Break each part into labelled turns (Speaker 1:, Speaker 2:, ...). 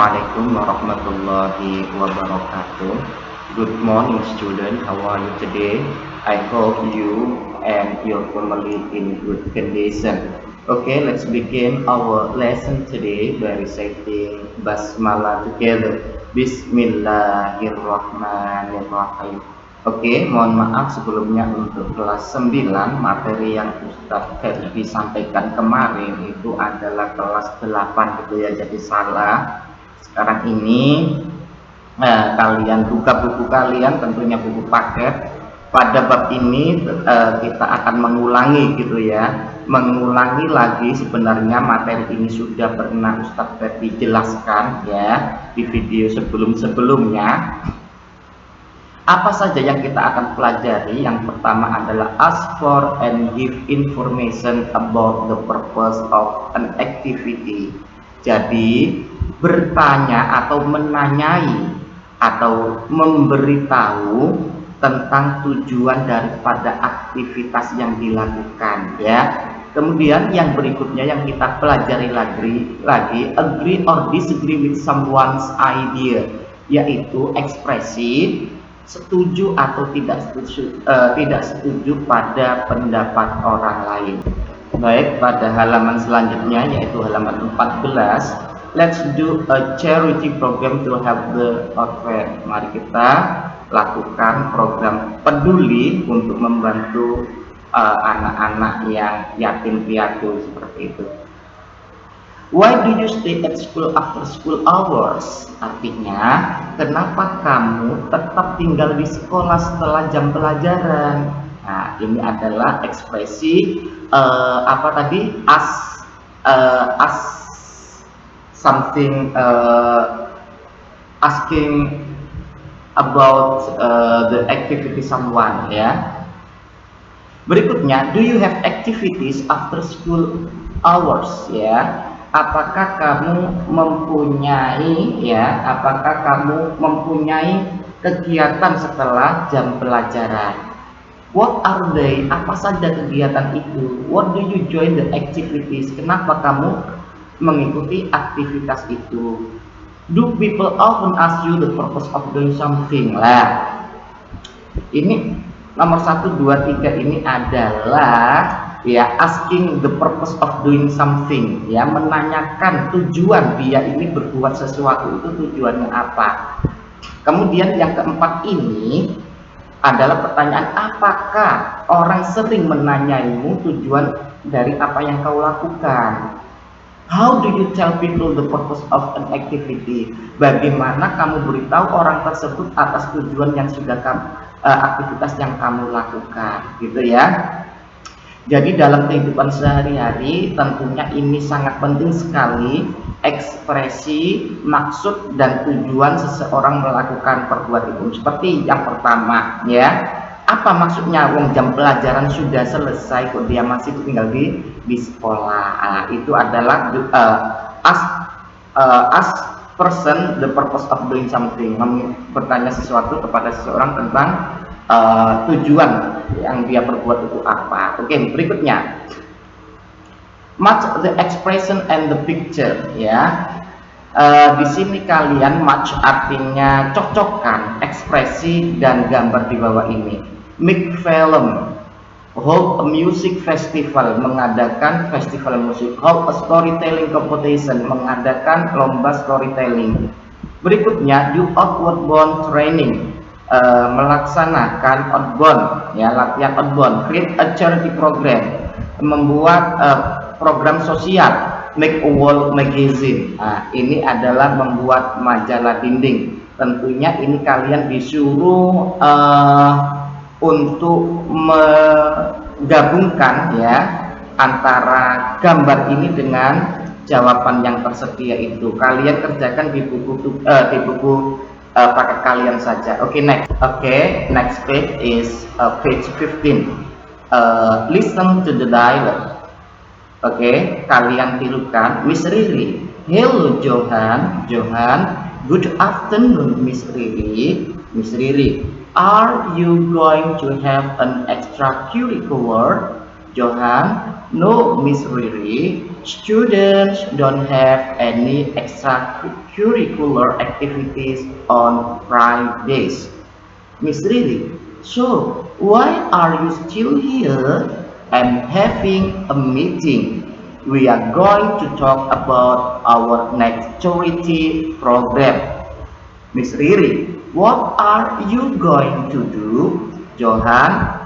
Speaker 1: Assalamualaikum warahmatullahi wabarakatuh. Good morning, student. How are you today? I hope you and your family in good condition. Okay, let's begin our lesson today by reciting Basmalah together. Bismillahirrahmanirrahim. Oke, mohon maaf sebelumnya untuk kelas 9 materi yang Ustadz Ferdi sampaikan kemarin itu adalah kelas 8 gitu ya, jadi salah. Sekarang ini kalian buka buku kalian, tentunya buku paket. Pada bab ini kita akan mengulangi gitu ya, mengulangi lagi. Sebenarnya materi ini sudah pernah Ustadz Ferdi jelaskan ya di video sebelum-sebelumnya. Apa saja yang kita akan pelajari? Yang pertama adalah ask for and give information about the purpose of an activity. Jadi bertanya atau menanyai atau memberitahu tentang tujuan daripada aktivitas yang dilakukan ya. Kemudian yang berikutnya yang kita pelajari lagi agree or disagree with someone's idea, yaitu ekspresi setuju atau tidak setuju pada pendapat orang lain. Baik, pada halaman selanjutnya yaitu halaman 14, let's do a charity program to help the orphan. Mari kita lakukan program peduli untuk membantu anak-anak yang yatim piatu seperti itu. Why do you stay at school after school hours? Artinya, kenapa kamu tetap tinggal di sekolah setelah jam pelajaran? Nah, ini adalah ekspresi apa tadi? Ask something, asking about the activity someone ya. Berikutnya, do you have activities after school hours ya? Apakah kamu mempunyai kegiatan setelah jam pelajaran? What are they? Apa saja kegiatan itu? What do you join the activities? Kenapa kamu mengikuti aktivitas itu? Do people often ask you the purpose of doing something? Lah, ini nomor 1, 2, 3 ini adalah ya asking the purpose of doing something, ya menanyakan tujuan dia ini berbuat sesuatu itu tujuannya apa. Kemudian yang keempat ini adalah pertanyaan, apakah orang sering menanyaimu tujuan dari apa yang kau lakukan? How do you tell people the purpose of an activity? Bagaimana kamu beritahu orang tersebut atas tujuan yang sudah aktivitas yang kamu lakukan, gitu ya. Jadi dalam kehidupan sehari-hari tentunya ini sangat penting sekali ekspresi, maksud dan tujuan seseorang melakukan perbuatan itu. Seperti yang pertama ya, apa maksudnya wong jam pelajaran sudah selesai kok dia masih tinggal di sekolah. Nah, itu adalah ask person the purpose of doing something, bertanya sesuatu kepada seseorang tentang tujuan yang dia perbuat itu apa. Oke, berikutnya match the expression and the picture ya. Di sini kalian match artinya cocokkan ekspresi dan gambar di bawah ini. Make film, hold a music festival, mengadakan festival musik. Hold a storytelling competition, mengadakan lomba storytelling. Berikutnya do outward training, melaksanakan outbound ya, latihan outbound. Create a charity program, membuat program sosial. Make a wall magazine, nah, ini adalah membuat majalah dinding. Tentunya ini kalian disuruh untuk menggabungkan ya antara gambar ini dengan jawaban yang tersedia itu. Kalian kerjakan di buku paket kalian saja. Oke, next. Next page is page 15. Listen to the dialogue. Kalian tirukan. Miss Riri, hello Johan. Good afternoon, Miss Riri. Miss Riri, are you going to have an extracurricular? Johan, No, Miss Riri, students don't have any extracurricular activities on Fridays. Miss Riri, so why are you still here and having a meeting? We are going to talk about our next charity program. Miss Riri, what are you going to do? Johan,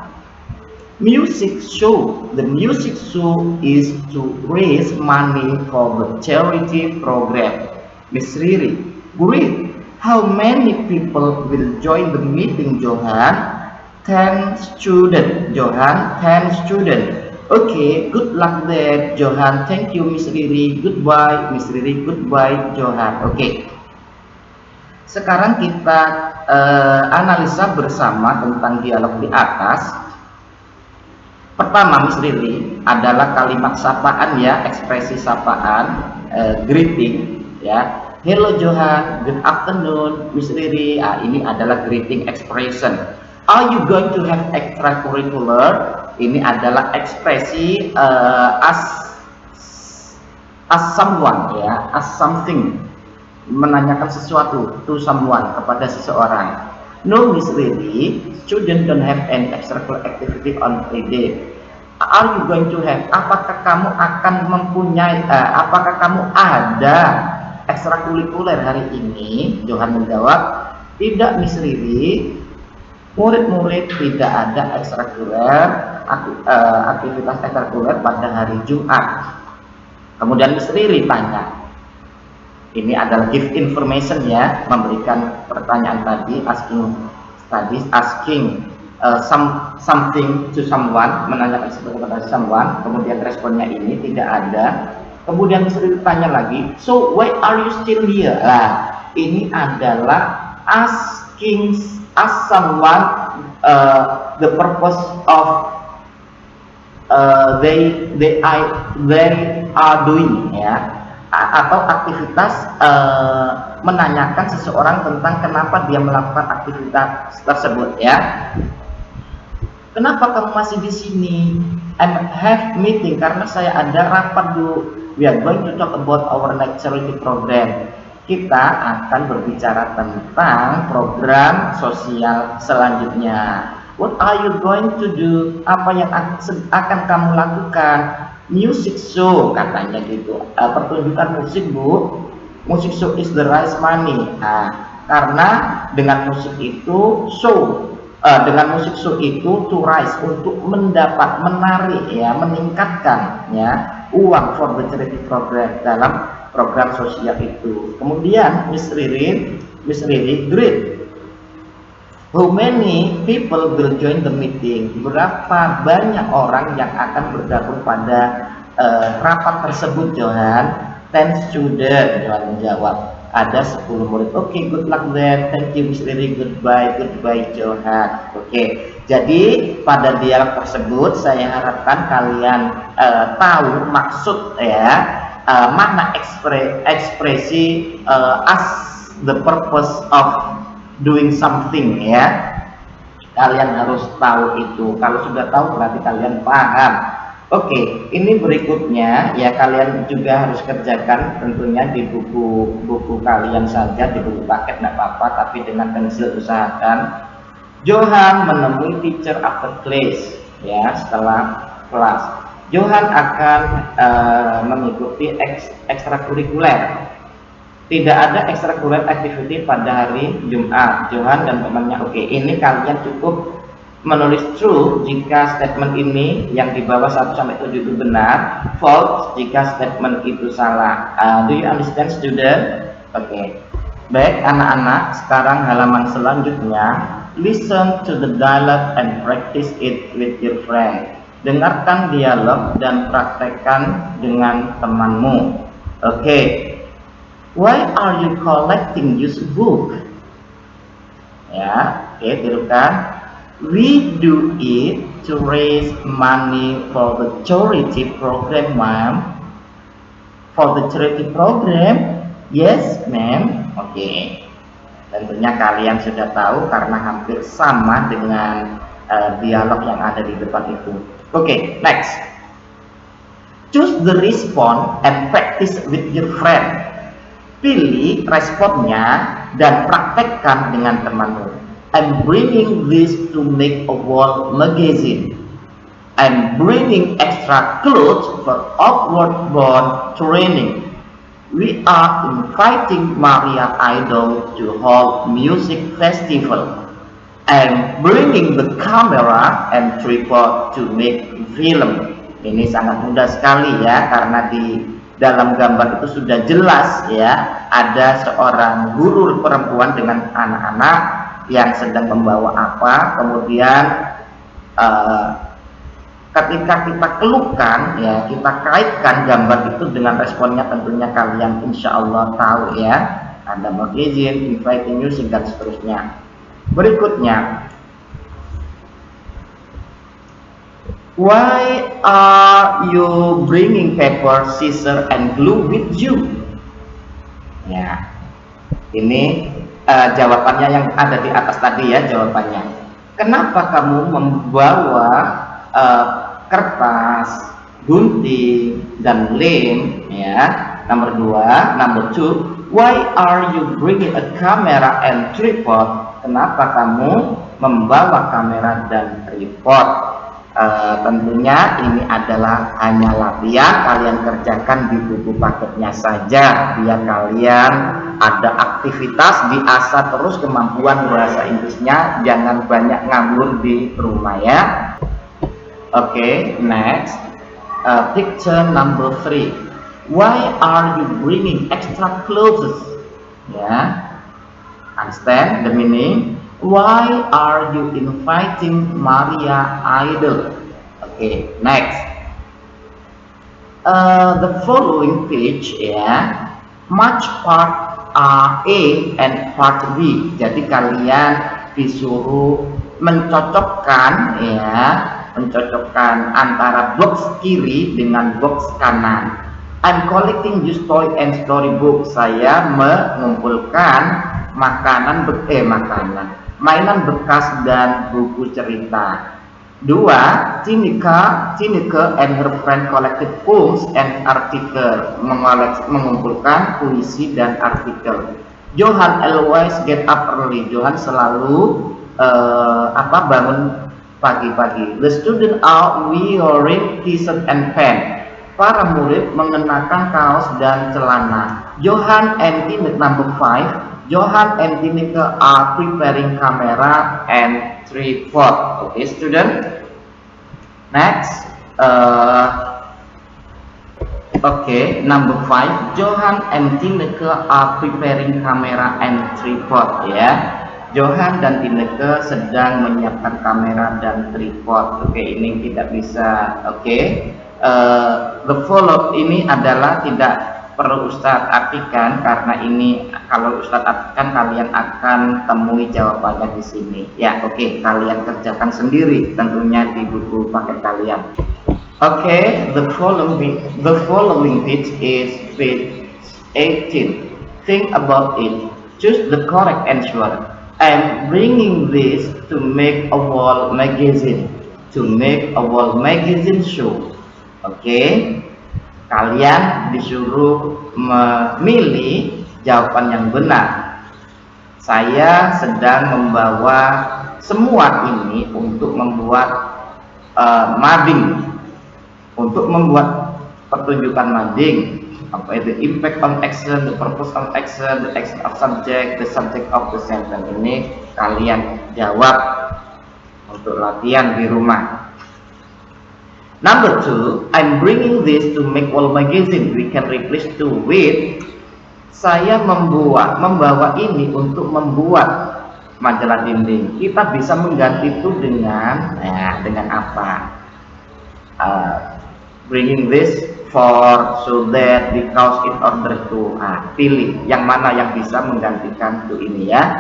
Speaker 1: music show. The music show is to raise money for the charity program. Miss Riri, great. How many people will join the meeting, Johan? 10 students, Johan. 10 students. Okay, good luck there, Johan. Thank you, Miss Riri. Goodbye, Miss Riri. Goodbye, Johan. Okay. Sekarang kita analisa bersama tentang dialog di atas. Pertama, Miss Riri, adalah kalimat sapaan ya, ekspresi sapaan, greeting ya. Hello Johan, good afternoon, Miss Riri. Ini adalah greeting expression. Are you going to have extracurricular? Ini adalah ekspresi as someone ya, as something, menanyakan sesuatu to someone, kepada seseorang. No, Miss Riri, students don't have any extracurricular activity on Friday. Are you going to have? Apakah kamu akan mempunyai? Apakah kamu ada ekstrakurikuler hari ini? Johan menjawab, tidak, Miss Riri. Murid-murid tidak ada aktivitas ekstrakurikuler pada hari Jumat. Kemudian Miss Riri tanya. Ini adalah give information ya, memberikan pertanyaan tadi, asking something to someone, menanyakan sesuatu kepada someone. Kemudian responnya ini tidak ada. Kemudian Mister tanya lagi, so why are you still here? Ini adalah asking someone the purpose of they are doing ya, atau aktivitas, menanyakan seseorang tentang kenapa dia melakukan aktivitas tersebut ya. Kenapa kamu masih di sini? I have meeting, karena saya ada rapat dulu. We are going to talk about our next charity program. Kita akan berbicara tentang program sosial selanjutnya. What are you going to do? Apa yang akan kamu lakukan? Music show, katanya gitu. Pertunjukan musik, Bu. Music show is the raise money. Karena dengan musik itu dengan musik show itu to rise, untuk menarik ya, meningkatkan ya uang for the charity program, dalam program sosial itu. Kemudian Miss Riri, great. How many people will join the meeting? Berapa banyak orang yang akan bergabung pada rapat tersebut, Johan? 10 student, Johan menjawab. Ada 10 murid. Oke, good luck there. Thank you, Miss Riri. Goodbye, Johan. Oke, jadi pada dialog tersebut saya harapkan kalian tahu maksud ya, makna ekspresi as the purpose of doing something ya. Kalian harus tahu itu. Kalau sudah tahu berarti kalian paham. Oke, ini berikutnya ya, kalian juga harus kerjakan tentunya di buku kalian saja, di buku paket tidak apa-apa, tapi dengan pensil usahakan. Johan menemui teacher after class ya, setelah kelas. Johan akan mengikuti ekstrakurikuler. Tidak ada ekstrakurikuler activity pada hari Jumat. Johan dan temannya. Oke, ini kalian cukup menulis true jika statement ini yang di bawah 1-7 itu benar, false jika statement itu salah. Do you understand, student? Oke. Baik anak-anak, sekarang halaman selanjutnya, listen to the dialogue and practice it with your friend. Dengarkan dialog dan praktekkan dengan temanmu. Oke. Why are you collecting used book? Ya, oke, tirukan. We do it to raise money for the charity program, ma'am. For the charity program? Yes, ma'am. Oke. Tentunya kalian sudah tahu karena hampir sama dengan dialog yang ada di depan itu. Oke, next. Choose the response and practice with your friend. Pilih responnya dan praktekkan dengan temanmu. I'm bringing this to make a wall magazine. I'm bringing extra clothes for outward-bound training. We are inviting Maria Idol to hold music festival. I'm bringing the camera and tripod to make film. Ini sangat mudah sekali ya, karena di dalam gambar itu sudah jelas ya, ada seorang guru perempuan dengan anak-anak yang sedang membawa apa, kemudian ketika kita keluhkan ya, kita kaitkan gambar itu dengan responnya, tentunya kalian insya Allah tahu ya, ada magazine, inviting music dan seterusnya. Berikutnya, why are you bringing paper, scissors, and glue with you? Ya, ini jawabannya yang ada di atas tadi ya, jawabannya. Kenapa kamu membawa kertas, gunting, dan lem? Ya, nomor 2. Number 2, why are you bringing a camera and tripod? Kenapa kamu membawa kamera dan tripod? Tentunya ini adalah hanya latihan, kalian kerjakan di buku paketnya saja biar kalian ada aktivitas, diasah terus kemampuan bahasa Inggrisnya, jangan banyak nganggur di rumah ya. Oke, next, picture number 3, why are you bringing extra clothes? Ya, understand the meaning? Why are you inviting Maria Idol? Okay, next. The following page ya, match part A and part B. Jadi kalian disuruh mencocokkan ya, mencocokkan antara box kiri dengan box kanan. I'm collecting used toy and storybook. Saya mengumpulkan mainan bekas dan buku cerita. 2. Tineke and her friend collected poems and article. Mengumpulkan puisi dan artikel. Johan always get up early. Johan selalu bangun pagi-pagi. The student are wearing t-shirt and pants. Para murid mengenakan kaos dan celana. Johan and Tineke, number 5. Johan and Tineke are preparing camera and tripod. Okay, student. Next. Okay, number 5. Johan and Tineke are preparing camera and tripod. Ya. Johan dan Tineke sedang menyiapkan kamera dan tripod. Oke, ini tidak bisa. Oke. The follow ini adalah tidak perlu Ustadz artikan, karena ini kalau Ustadz artikan kalian akan temui jawabannya di sini. Ya, oke, kalian kerjakan sendiri tentunya di buku paket kalian. Oke, the following page is page 18. Think about it. Choose the correct answer. I'm bringing this to make a wall magazine. To make a wall magazine show. Oke, kalian disuruh memilih jawaban yang benar. Saya sedang membawa semua ini untuk membuat mading, untuk membuat pertunjukan mading. Apa itu? Impact on action, the purpose of action, the action of subject, the subject of the sentence. Ini kalian jawab untuk latihan di rumah. Number 2, I'm bringing this to make wall magazine. We can replace to with. Saya membawa ini untuk membuat majalah dinding. Kita bisa mengganti itu dengan apa? Bringing this for, so that, because, in order to. Pilih yang mana yang bisa menggantikan to ini ya.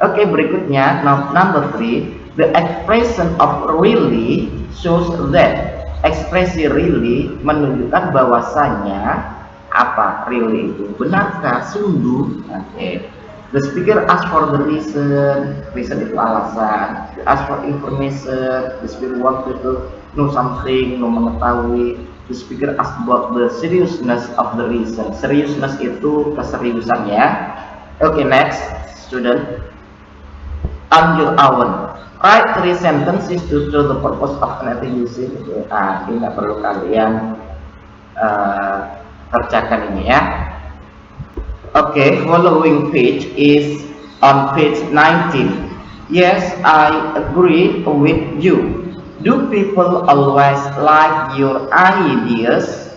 Speaker 1: Oke, berikutnya number 3, the expression of really shows that. Ekspresi really menunjukkan bahwasanya apa? Really itu benarkah, sungguh. Oke. The speaker ask for the reason. Reason itu alasan. Ask for information. The speaker want to know something, mengetahui. The speaker asked about the seriousness of the reason. Seriousness itu keseriusan ya. Okay, next student. On your own, write 3 sentences to show the purpose of anything you see. Ini nggak perlu kalian kerjakan ini ya. Okay, following page is on page 19. Yes, I agree with you. Do people always like your ideas?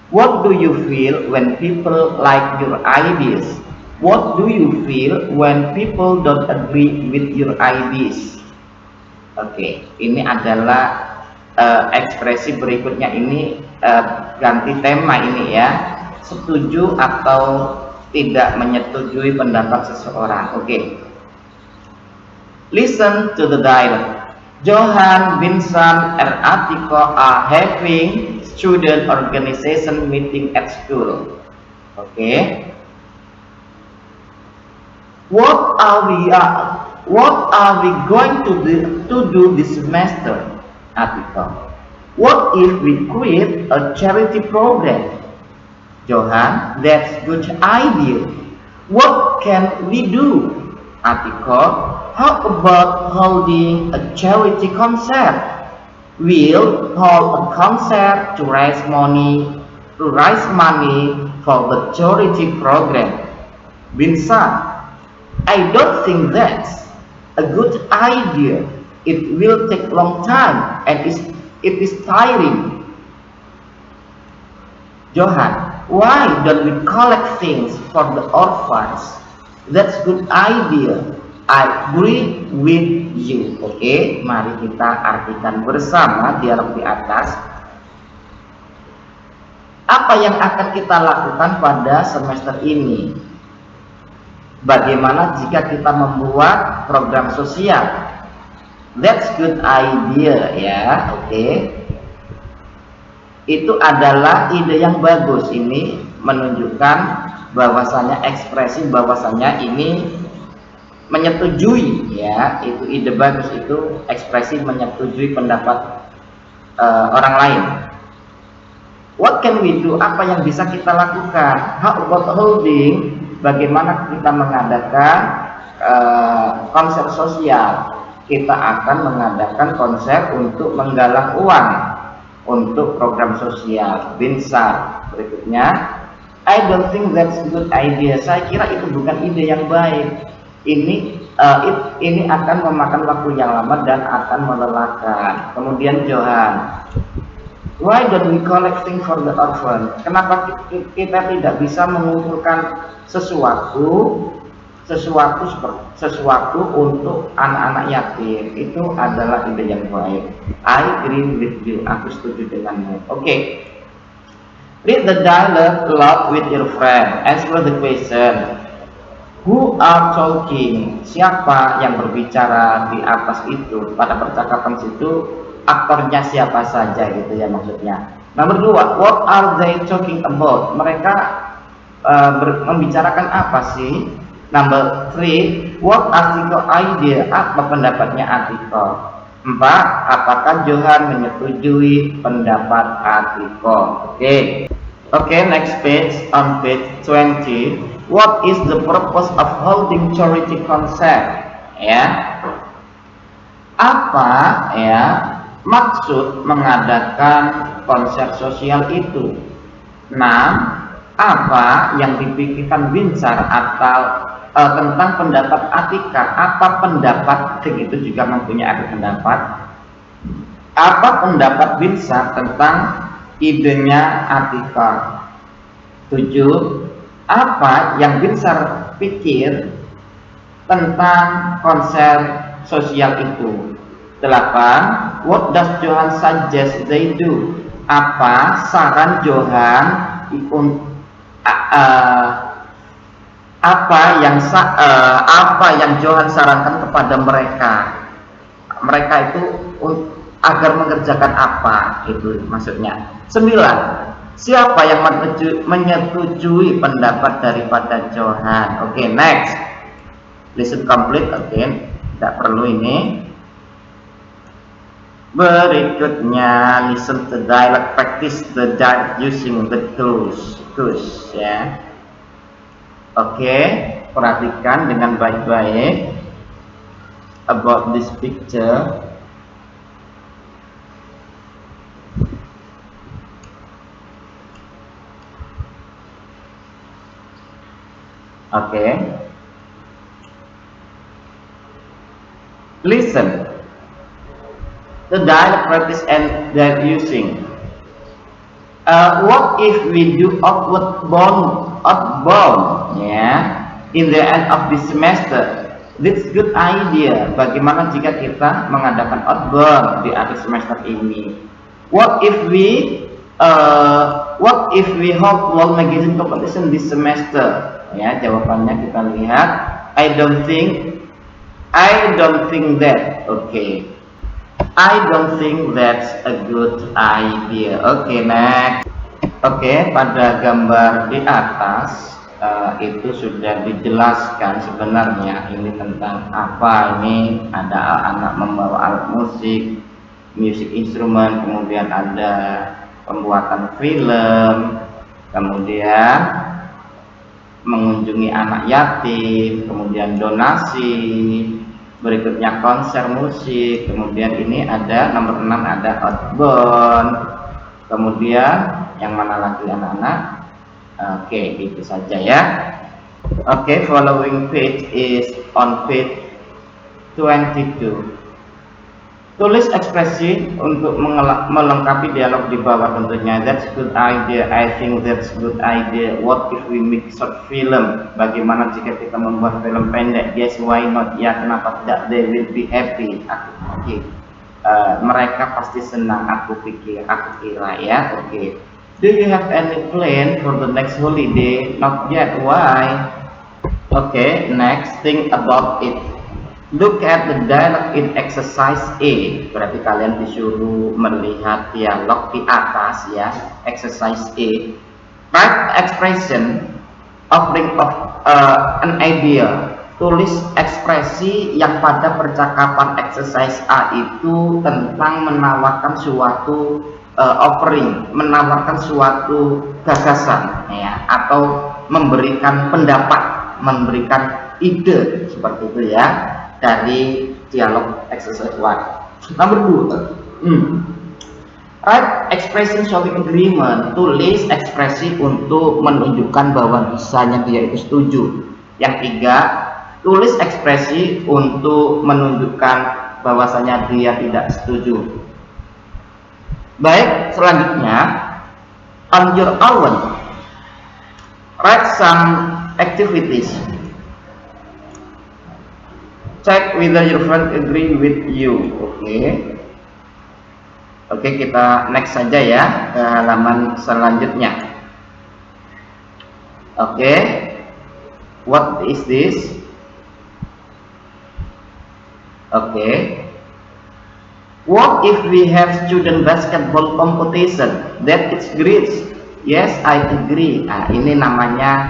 Speaker 1: What do you feel when people like your ideas? What do you feel when people don't agree with your ideas? Oke, ini adalah ekspresi berikutnya ini ganti tema ini ya. Setuju atau tidak menyetujui pendapat seseorang. Oke. Listen to the dialogue. Johan, Vincent, and Atiko are having student organization meeting at school. Okay. What are we going to do this semester, Atiko? What if we create a charity program? Johan, that's good idea. What can we do, Atiko? How about holding a charity concert? We'll hold a concert to raise money for the charity program. Vincent, I don't think that's a good idea. It will take a long time and it is tiring. Johan, why don't we collect things for the orphans? That's a good idea. I agree with you. Oke, mari kita artikan bersama dialog di atas. Apa yang akan kita lakukan pada semester ini? Bagaimana jika kita membuat program sosial? That's good idea ya. Oke. Itu adalah ide yang bagus. Ini menunjukkan bahwasanya ekspresi bahwasanya ini menyetujui ya, itu ide bagus, itu ekspresi menyetujui pendapat orang lain. What can we do? Apa yang bisa kita lakukan? How about holding? Bagaimana kita mengadakan konser sosial? Kita akan mengadakan konser untuk menggalang uang untuk program sosial. Vincent, berikutnya, I don't think that's a good idea. Saya kira itu bukan ide yang baik. Ini akan memakan waktu yang lama dan akan melelahkan. Kemudian Johan, why don't we collecting for the orphan? Kenapa kita tidak bisa mengumpulkan sesuatu untuk anak-anak yatim? Itu adalah ide yang baik. I agree with you. Aku setuju denganmu. Oke. Read the dialogue aloud with your friend. Answer the question. Who are talking? Siapa yang berbicara di atas itu? Pada percakapan situ aktornya siapa saja gitu ya maksudnya. Nomor 2, what are they talking about? Mereka membicarakan apa sih? Number 3, what Atiko idea? Apa pendapatnya Atiko? 4, apakah Johan menyetujui pendapat Atiko? Oke, next page, on page 20. What is the purpose of holding charity concert? Ya, apa ya maksud mengadakan konser sosial itu? 6. Apa yang dipikirkan Vincent atau tentang pendapat Atika? Apa pendapat itu juga mempunyai arti pendapat? Apa pendapat Vincent tentang idenya Atika? 7. Apa yang Vincent pikir tentang konser sosial itu? 8. What does Johan suggest they do? Apa saran Johan apa yang Johan sarankan kepada mereka? Mereka itu agar mengerjakan apa? Itu maksudnya. 9. Siapa yang menyetujui pendapat daripada Johan? Oke, next. Listen complete. Oke, tidak perlu ini. Berikutnya, listen to dialogue, practice the dialogue using the clues ya. Oke, perhatikan dengan baik-baik about this picture. Oke. Listen. The dialogue practice and their using. What if we do outbound, ya, in the end of the semester? That's good idea. Bagaimana jika kita mengadakan outbound di akhir semester ini? What if we hold world magazine competition this semester? Ya, jawabannya kita lihat. I don't think that. Okay. I don't think that's a good idea. Oke, next. Oke, pada gambar di atas itu sudah dijelaskan sebenarnya ini tentang apa. Ini ada anak membawa alat musik, music instrument, kemudian ada pembuatan film, kemudian mengunjungi anak yatim, kemudian donasi, berikutnya konser musik, kemudian ini ada nomor 6 ada outbound, kemudian yang mana lagi anak-anak? Oke, itu saja ya. Oke, following page is on page 22. Tulis ekspresi untuk melengkapi dialog di bawah tentunya. That's good idea. I think that's good idea. What if we make short film? Bagaimana jika kita membuat film pendek? Yes, why not? Ya, kenapa tidak? They will be happy. Oke. Mereka pasti senang. Aku kira ya. Oke. Do you have any plan for the next holiday? Not yet. Why? Oke, next, think about it. Look at the dialogue in exercise A. Berarti kalian disuruh melihat dialog di atas ya, exercise A. Write expression offering of an idea. Tulis ekspresi yang pada percakapan exercise A itu tentang menawarkan suatu offering, menawarkan suatu gagasan ya, atau memberikan pendapat, memberikan ide seperti itu ya, dari dialog exercise 1. Nomor 2, write expression showing agreement. Tulis ekspresi untuk menunjukkan bahwa bisanya dia itu setuju. Yang 3, tulis ekspresi untuk menunjukkan bahwasanya dia tidak setuju. Baik, selanjutnya on your own, write some activities. Check whether your friend agree with you. Oke, kita next saja ya ke halaman selanjutnya. Oke, what is this? Oke. What if we have student basketball competition? That is great. Yes, I agree. Nah, ini namanya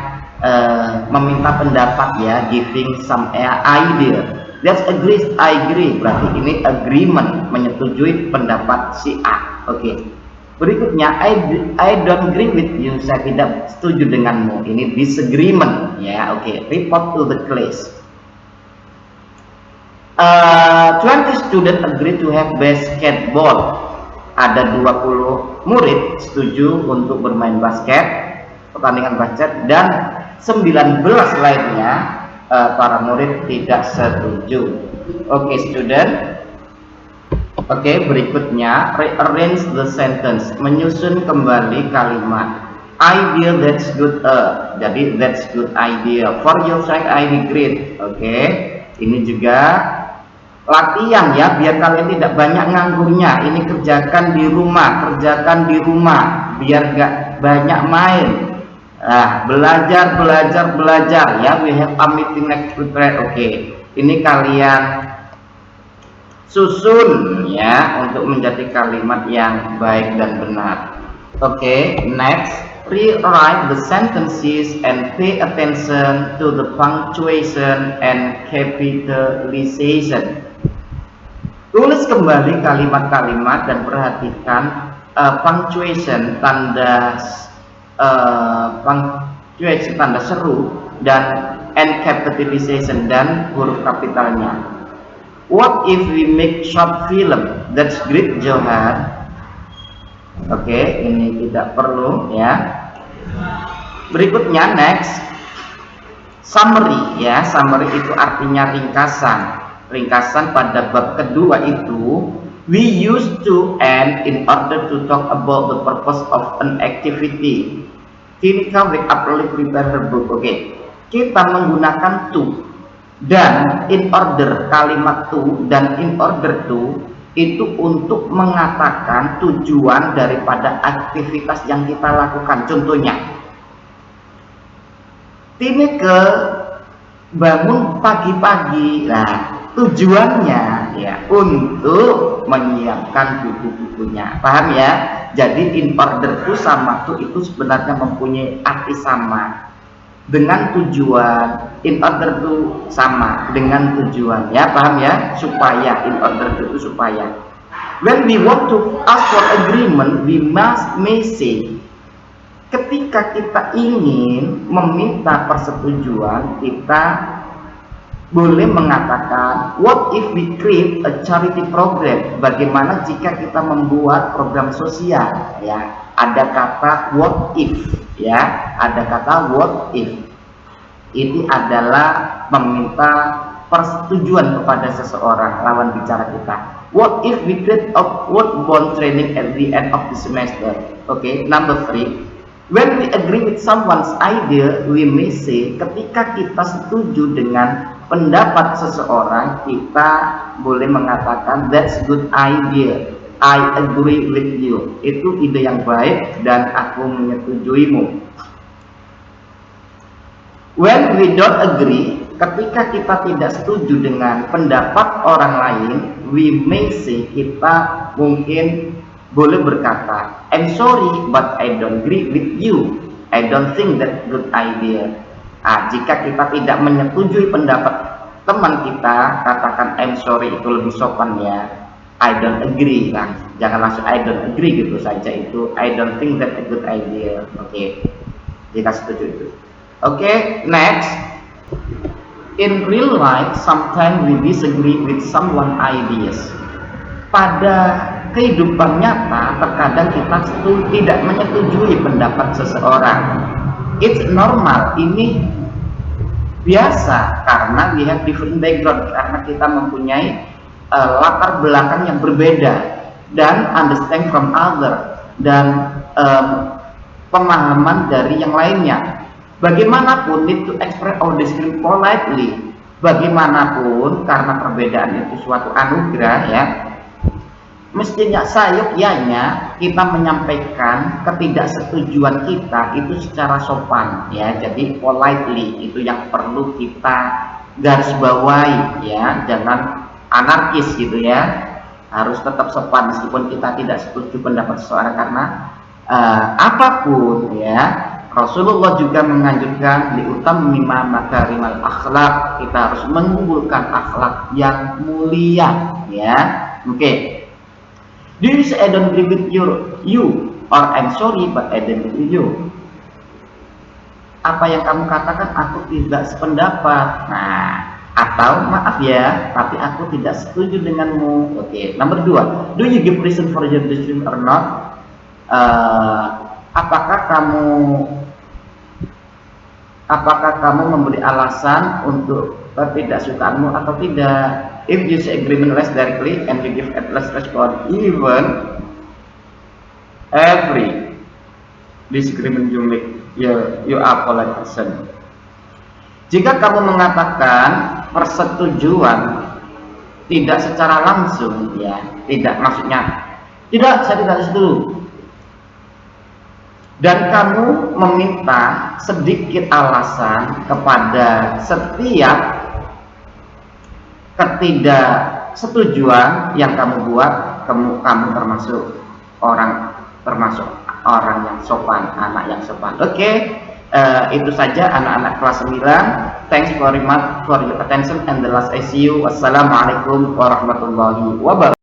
Speaker 1: meminta pendapat ya, giving some idea. That's agree, I agree. Berarti ini agreement, menyetujui pendapat si A. Oke. Berikutnya, I don't agree with you. Saya tidak setuju denganmu. Ini disagreement ya. Oke. Report to the class. 20 student agree to have basketball. Ada 20 murid setuju untuk bermain basket, pertandingan basket, dan 19 lainnya para murid tidak setuju. Oke, student. Oke, berikutnya rearrange the sentence, menyusun kembali kalimat. Idea, that's good. Jadi that's good idea. For your side, I agree. Oke, ini juga latihan ya, biar kalian tidak banyak nganggurnya. Ini kerjakan di rumah, biar gak banyak main. Nah, belajar ya. We have a meeting next week. Oke, ini kalian susun ya untuk menjadi kalimat yang baik dan benar. Oke, next, rewrite the sentences and pay attention to the punctuation and capitalization. Tulis kembali kalimat-kalimat dan perhatikan punctuation, tanda punctuation, tanda seru, dan end capitalization dan huruf kapitalnya. What if we make short film? That's great, Johan. Oke, ini tidak perlu ya. Berikutnya next, summary ya. Summary itu artinya ringkasan. Ringkasan pada bab kedua itu we used to and in order to talk about the purpose of an activity. Tinika wake up early, prepare her book. Oke, kita menggunakan to dan in order, kalimat to dan in order to itu untuk mengatakan tujuan daripada aktivitas yang kita lakukan. Contohnya, Tineke bangun pagi-pagi. Nah, tujuannya ya untuk menyiapkan buku-bukunya. Paham ya? Jadi in order to sama to itu sebenarnya mempunyai arti sama dengan tujuan. In order to sama dengan tujuan, ya paham ya? Supaya, in order to itu supaya. When we want to ask for agreement, we may say. Ketika kita ingin meminta persetujuan, kita boleh mengatakan what if we create a charity program? Bagaimana jika kita membuat program sosial? Ya, ada kata what if, ya, ada kata what if. Ini adalah meminta persetujuan kepada seseorang, lawan bicara kita. What if we create outward training at the end of the semester? Okay, number 3. When we agree with someone's idea, we may say, ketika kita setuju dengan pendapat seseorang, kita boleh mengatakan that's good idea, I agree with you. Itu ide yang baik dan aku menyetujuimu. When we don't agree, ketika kita tidak setuju dengan pendapat orang lain, we may say, kita mungkin boleh berkata, I'm sorry but I don't agree with you, I don't think that good idea. Jika kita tidak menyetujui pendapat teman kita, katakan I'm sorry, itu lebih sopan ya. I don't agree, nah, jangan langsung I don't agree gitu saja, itu I don't think that a good idea. Oke, jika setuju itu. Oke, next. In real life, sometimes we disagree with someone's ideas. Pada kehidupan nyata, terkadang kita tidak menyetujui pendapat seseorang. It's normal, ini biasa karena we have different background, karena kita mempunyai latar belakang yang berbeda dan understand from other, dan pemahaman dari yang lainnya. Bagaimanapun need to express or describe politely. Bagaimanapun karena perbedaan itu suatu anugerah ya. Mestinya sayogyanya kita menyampaikan ketidaksetujuan kita itu secara sopan ya. Jadi politely itu yang perlu kita garis bawahi ya. Jangan anarkis gitu ya. Harus tetap sopan meskipun kita tidak setuju pendapat seseorang, karena apapun ya, Rasulullah juga menganjurkan liutam mimma makarimal akhlak, kita harus mengumpulkan akhlak yang mulia ya. Oke. Do you say I don't agree with you or I'm sorry but I don't agree with you? Apa yang kamu katakan aku tidak sependapat. Nah, atau maaf ya, tapi aku tidak setuju denganmu. Oke. Nomor 2. Do you give reason for your decision or not? Apakah kamu memberi alasan untuk ketidaksukaanmu atau tidak? If you say agreement less directly and you give at less response, even every disagreement you make, you are polite person. Jika kamu mengatakan persetujuan tidak secara langsung ya, tidak, maksudnya tidak, saya tidak setuju, dan kamu meminta sedikit alasan kepada setiap ketidaksetujuan yang kamu buat, kamu termasuk orang yang sopan, anak yang sopan. Oke, itu saja anak-anak kelas 9. Thanks very much for your attention and the last I see you. Wassalamualaikum warahmatullahi wabarakatuh.